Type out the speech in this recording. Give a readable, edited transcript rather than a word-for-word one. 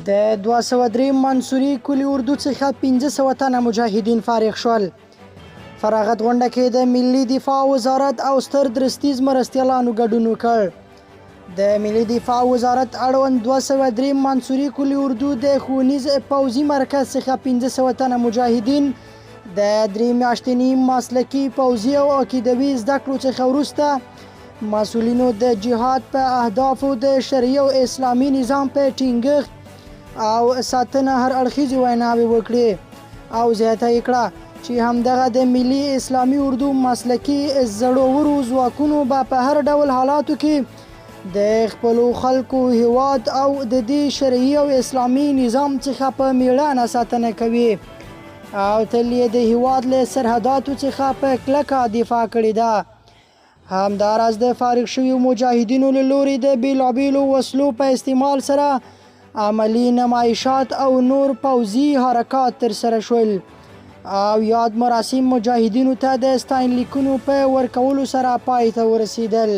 د 203 منصوري کلي اردو څخه 1500 تنه مجاهدین فارغ شول. فراغت غونډه کې د ملي دفاع وزارت او ستر درستیز مرستیالانو ګډون وکړ. د ملي دفاع وزارت اړوند 203 منصوري کلي اردو د ښوونیز پوځي مرکز څخه 1500 تنه مجاهدین د 3 میاشتني مسلکي پوځي او عقیدوي زده کړو څخه وروسته مسؤلینو د جهاد په اهدافو د شرعي او اسلامي نظام په ټینګښت او ساتنه هر اړخیزې ویناوې وکړې او زیاته یې کړه چې همدغه د ملي اسلامي اردو مسلکي زړورو ځواکونو به په هر ډول حالاتو کې د خپلو خلکو هیواد او د دې شرعي او اسلامي نظام څخه په میړانه ساتنه کوي او تل یې د هیواد له سرحداتو څخه په کلکه دفاع کړې ده. همداراز د فارغ شویو مجاهدینو له لوري د بیلابیلو وسلو په استعمال سره عملی نمایشات او نور پوځي حرکات ترسره شول او یاد مراسم مجاهدینو ته د ستاینلیکونو په ورکولو سره پای ته ورسیدل.